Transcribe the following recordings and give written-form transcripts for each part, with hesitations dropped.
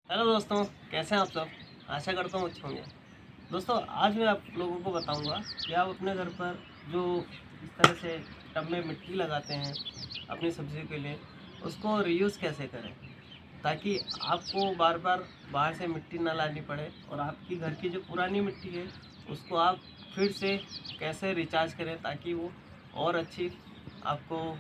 Hello दोस्तों, कैसे हैं आप सब। आशा करता हूँ अच्छे होंगे। दोस्तों, आज मैं आप लोगों को बताऊंगा कि आप अपने घर पर जो इस तरह से टब में मिट्टी लगाते हैं अपनी सब्जी के लिए, उसको रीयूज़ कैसे करें ताकि आपको बार बार बाहर से मिट्टी ना लानी पड़े और आपकी घर की जो पुरानी मिट्टी है उसको आप फिर से कैसे रिचार्ज करें ताकि वो और अच्छी आपको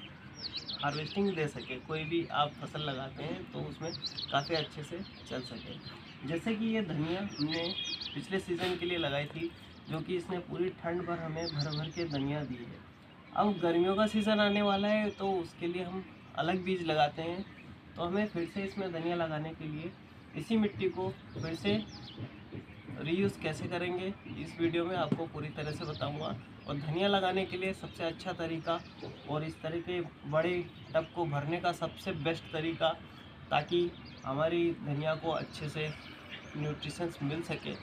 हार्वेस्टिंग दे सके। कोई भी आप फसल लगाते हैं तो उसमें काफ़ी अच्छे से चल सके। जैसे कि ये धनिया हमने पिछले सीज़न के लिए लगाई थी, जो कि इसने पूरी ठंड भर हमें भर भर के धनिया दी है। अब गर्मियों का सीज़न आने वाला है तो उसके लिए हम अलग बीज लगाते हैं, तो हमें फिर से इसमें धनिया लगाने के लिए इसी मिट्टी को फिर से रीयूज़ कैसे करेंगे इस वीडियो में आपको पूरी तरह से बताऊंगा। और धनिया लगाने के लिए सबसे अच्छा तरीका और इस तरह के बड़े टब को भरने का सबसे बेस्ट तरीका, ताकि हमारी धनिया को अच्छे से न्यूट्रिशंस मिल सके।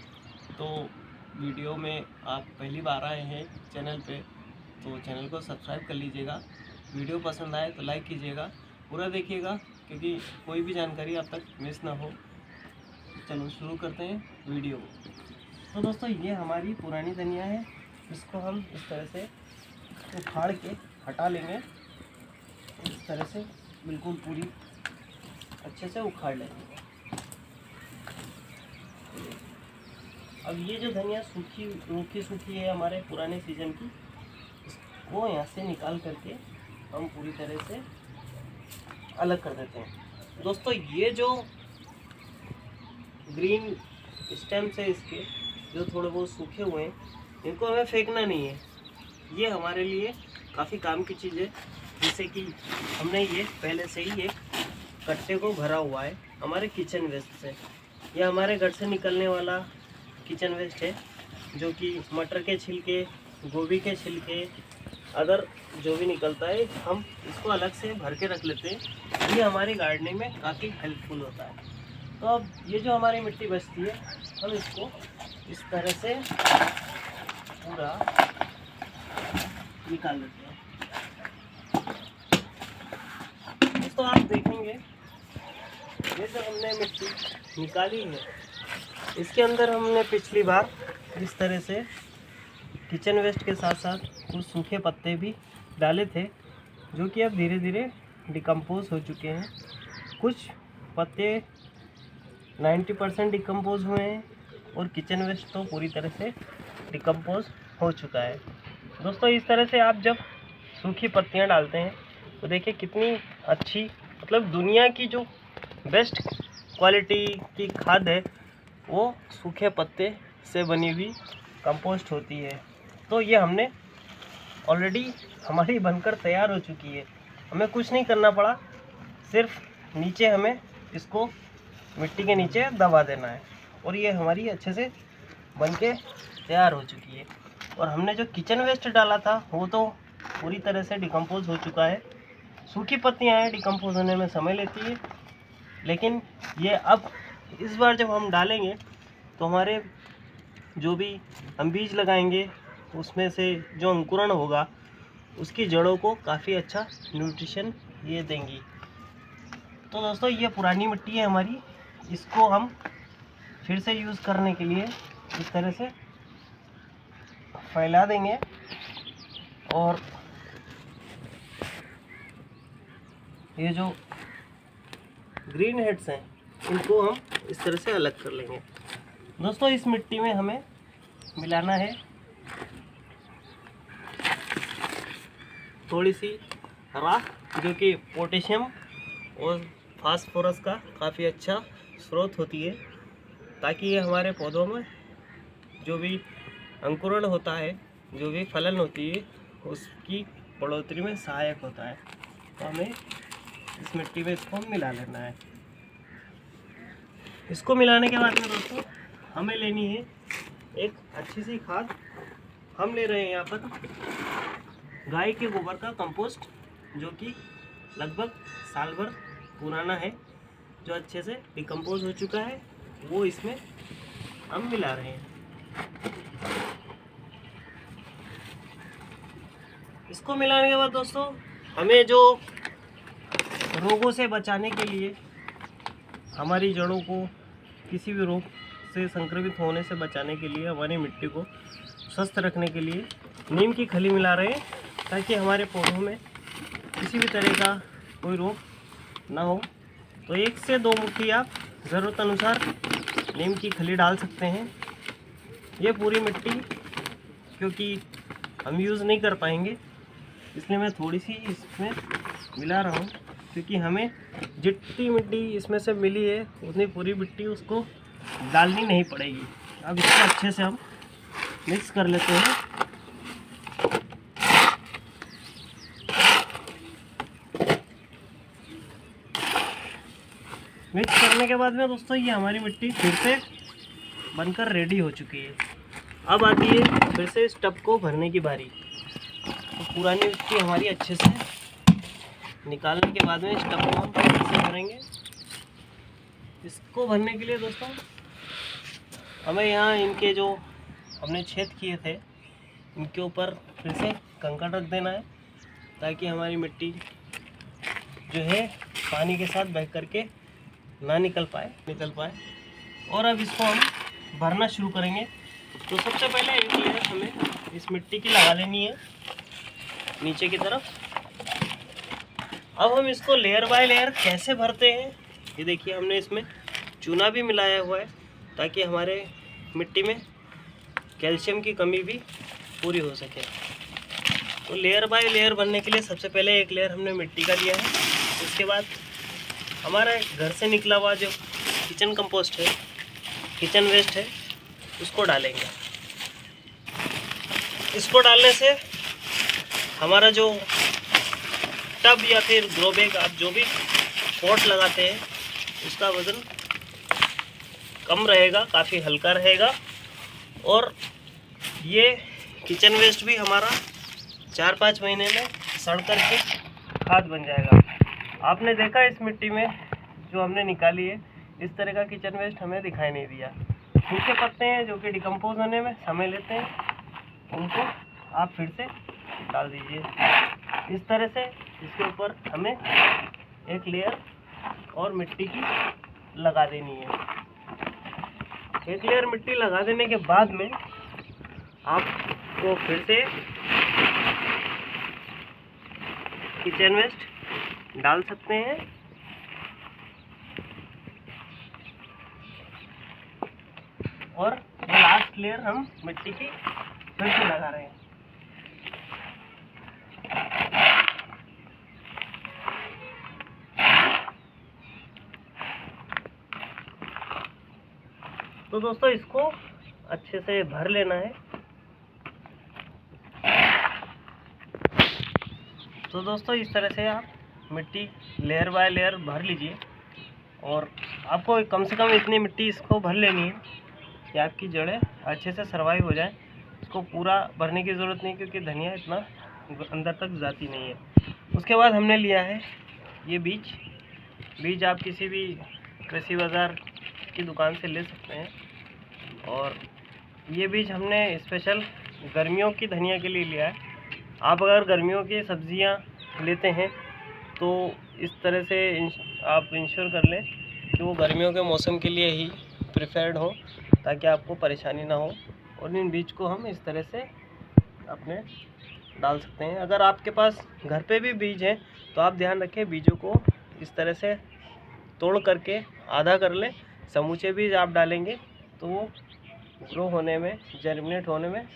तो वीडियो में आप पहली बार आए हैं चैनल पे तो चैनल को सब्सक्राइब कर लीजिएगा। वीडियो पसंद आए तो लाइक कीजिएगा, पूरा देखिएगा क्योंकि कोई भी जानकारी आप तक मिस ना हो। चलो शुरू करते हैं वीडियो। तो दोस्तों, ये हमारी पुरानी धनिया है, इसको हम इस तरह से उखाड़ के हटा लेंगे। इस तरह से बिल्कुल पूरी अच्छे से उखाड़ लेंगे। अब ये जो धनिया सूखी है हमारे पुराने सीजन की, इसको यहाँ से निकाल करके हम पूरी तरह से अलग कर देते हैं। दोस्तों, ये जो ग्रीन स्टेम्स है इसके, जो थोड़े बहुत सूखे हुए हैं, इनको हमें फेंकना नहीं है। ये हमारे लिए काफ़ी काम की चीज़ है। जैसे कि हमने ये पहले से ही एक कट्टे को भरा हुआ है हमारे किचन वेस्ट से। यह हमारे घर से निकलने वाला किचन वेस्ट है, जो कि मटर के छिलके, गोभी के छिलके, अदर जो भी निकलता है हम इसको अलग से भर के रख लेते हैं। ये हमारी गार्डनिंग में काफ़ी हेल्पफुल होता है। तो अब ये जो हमारी मिट्टी बचती है, हम इसको इस तरह से पूरा निकाल लेते हैं। दोस्तों, आप देखेंगे ये जो हमने मिट्टी निकाली है, इसके अंदर हमने पिछली बार इस तरह से किचन वेस्ट के साथ साथ कुछ सूखे पत्ते भी डाले थे, जो कि अब धीरे धीरे डिकम्पोज हो चुके हैं। कुछ पत्ते 90% डिकम्पोज हुए हैं और किचन वेस्ट तो पूरी तरह से डिकम्पोज हो चुका है। दोस्तों, इस तरह से आप जब सूखी पत्तियां डालते हैं तो देखिए कितनी अच्छी, मतलब दुनिया की जो बेस्ट क्वालिटी की खाद है वो सूखे पत्ते से बनी हुई कंपोस्ट होती है। तो ये हमने ऑलरेडी हमारी बनकर तैयार हो चुकी है, हमें कुछ नहीं करना पड़ा, सिर्फ नीचे हमें इसको मिट्टी के नीचे दबा देना है और ये हमारी अच्छे से बनके तैयार हो चुकी है। और हमने जो किचन वेस्ट डाला था वो तो पूरी तरह से डिकम्पोज हो चुका है। सूखी पत्तियां हैं, डिकम्पोज होने में समय लेती है, लेकिन ये अब इस बार जब हम डालेंगे तो हमारे जो भी हम बीज लगाएंगे उसमें से जो अंकुरण होगा उसकी जड़ों को काफ़ी अच्छा न्यूट्रिशन ये देंगी। तो दोस्तों, ये पुरानी मिट्टी है हमारी, इसको हम फिर से यूज़ करने के लिए इस तरह से फैला देंगे और ये जो ग्रीन हेड्स हैं इनको हम इस तरह से अलग कर लेंगे। दोस्तों, इस मिट्टी में हमें मिलाना है थोड़ी सी राख, जो कि पोटेशियम और फास्फोरस का काफ़ी अच्छा स्रोत होती है, ताकि ये हमारे पौधों में जो भी अंकुरण होता है, जो भी फलन होती है, उसकी बढ़ोतरी में सहायक होता है। तो हमें इस मिट्टी में इसको मिला लेना है। इसको मिलाने के बाद में दोस्तों हमें लेनी है एक अच्छी सी खाद। हम ले रहे हैं यहाँ पर गाय के गोबर का कंपोस्ट, जो कि लगभग साल भर पुराना है, जो अच्छे से डिकम्पोज हो चुका है, वो इसमें हम मिला रहे हैं। इसको मिलाने के बाद दोस्तों हमें जो रोगों से बचाने के लिए हमारी जड़ों को किसी भी रोग से संक्रमित होने से बचाने के लिए, हमारी मिट्टी को स्वस्थ रखने के लिए नीम की खली मिला रहे हैं, ताकि हमारे पौधों में किसी भी तरह का कोई रोग ना हो। तो 1 से 2 मुट्ठी आप ज़रूरत अनुसार नीम की खली डाल सकते हैं। ये पूरी मिट्टी क्योंकि हम यूज़ नहीं कर पाएंगे, इसलिए मैं थोड़ी सी इसमें मिला रहा हूँ, क्योंकि हमें जितनी मिट्टी इसमें से मिली है उतनी पूरी मिट्टी उसको डालनी नहीं पड़ेगी। अब इसको अच्छे से हम मिक्स कर लेते हैं। मिक्स करने के बाद में दोस्तों ये हमारी मिट्टी फिर से बनकर रेडी हो चुकी है। अब आती है फिर से इस टब को भरने की बारी। तो पुरानी मिट्टी हमारी अच्छे से निकालने के बाद में इस टब को हम फिर से भरेंगे। इसको भरने के लिए दोस्तों हमें यहाँ इनके जो हमने छेद किए थे इनके ऊपर फिर से कंकड़ रख देना है, ताकि हमारी मिट्टी जो है पानी के साथ बह करके ना निकल पाए। और अब इसको हम भरना शुरू करेंगे। तो सबसे पहले एक लेयर हमें इस मिट्टी की लगा लेनी है नीचे की तरफ। अब हम इसको लेयर बाय लेयर कैसे भरते हैं, ये देखिए हमने इसमें चूना भी मिलाया हुआ है, ताकि हमारे मिट्टी में कैल्शियम की कमी भी पूरी हो सके। तो लेयर बाय लेयर भरने के लिए सबसे पहले एक लेयर हमने मिट्टी का लिया है। उसके बाद हमारा घर से निकला हुआ जो किचन कंपोस्ट है, किचन वेस्ट है, उसको डालेंगे। इसको डालने से हमारा जो टब या फिर ग्रो बैग आप जो भी पॉट लगाते हैं उसका वज़न कम रहेगा, काफ़ी हल्का रहेगा। और ये किचन वेस्ट भी हमारा 4-5 महीने में सड़ करके खाद बन जाएगा। आपने देखा इस मिट्टी में जो हमने निकाली है, इस तरह का किचन वेस्ट हमें दिखाई नहीं दिया। सूखे पत्ते हैं जो कि डिकम्पोज होने में समय लेते हैं, उनको आप फिर से डाल दीजिए। इस तरह से इसके ऊपर हमें एक लेयर और मिट्टी की लगा देनी है। एक लेयर मिट्टी लगा देने के बाद में आपको फिर से किचन वेस्ट डाल सकते हैं। और लास्ट लेयर हम मिट्टी की फिर से लगा रहे हैं। तो दोस्तों इसको अच्छे से भर लेना है। तो दोस्तों इस तरह से आप मिट्टी लेयर बाय लेयर भर लीजिए। और आपको कम से कम इतनी मिट्टी इसको भर लेनी है कि आपकी जड़ें अच्छे से सर्वाइव हो जाए। इसको पूरा भरने की ज़रूरत नहीं, क्योंकि धनिया इतना अंदर तक जाती नहीं है। उसके बाद हमने लिया है ये बीज आप किसी भी कृषि बाज़ार की दुकान से ले सकते हैं। और ये बीज हमने स्पेशल गर्मियों की धनिया के लिए लिया है। आप अगर गर्मियों की सब्जियां लेते हैं तो इस तरह से आप इंश्योर कर लें कि वो गर्मियों के मौसम के लिए ही प्रिफर्ड हो, ताकि आपको परेशानी ना हो। और इन बीज को हम इस तरह से अपने डाल सकते हैं। अगर आपके पास घर पे भी बीज हैं तो आप ध्यान रखें, बीजों को इस तरह से तोड़ करके आधा कर लें। समूचे बीज आप डालेंगे तो वो ग्रो होने में, जर्मिनेट होने में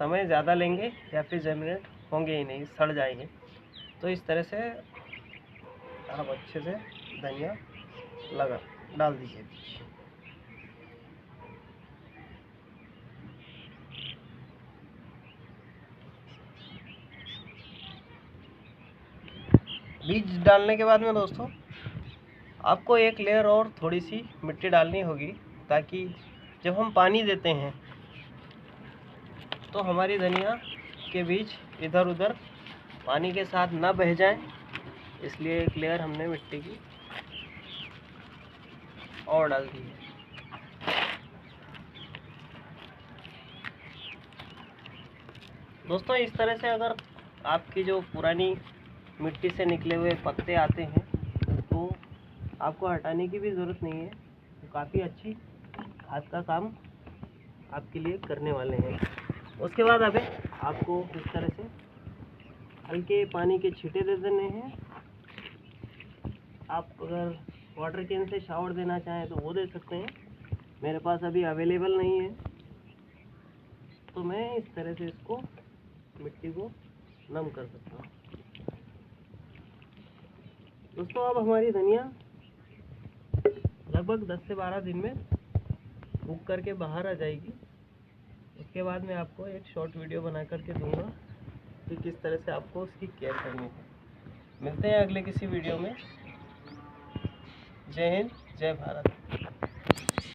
समय ज़्यादा लेंगे, या फिर जर्मिनेट होंगे ही नहीं, सड़ जाएंगे। तो इस तरह से आप अच्छे से धनिया डाल दीजिए। बीज डालने के बाद में दोस्तों आपको एक लेयर और थोड़ी सी मिट्टी डालनी होगी, ताकि जब हम पानी देते हैं तो हमारी धनिया के बीज इधर उधर पानी के साथ ना बह जाएं। इसलिए एक लेयर हमने मिट्टी की और डाल दी है। दोस्तों इस तरह से अगर आपकी जो पुरानी मिट्टी से निकले हुए पत्ते आते हैं तो आपको हटाने की भी ज़रूरत नहीं है। काफ़ी अच्छी खाद का काम आपके लिए करने वाले हैं। उसके बाद अभी आपको इस तरह से हल्के पानी के छींटे दे देने हैं। आप अगर वाटर कैन से शावर देना चाहें तो वो दे सकते हैं, मेरे पास अभी अवेलेबल नहीं है, तो मैं इस तरह से इसको मिट्टी को नम कर सकता हूँ। दोस्तों अब हमारी धनिया लगभग 10 से 12 दिन में उग करके बाहर आ जाएगी। उसके बाद मैं आपको एक शॉर्ट वीडियो बना करके दूंगा कि किस तरह से आपको उसकी केयर करनी है। मिलते हैं अगले किसी वीडियो में। जय हिंद, जय भारत।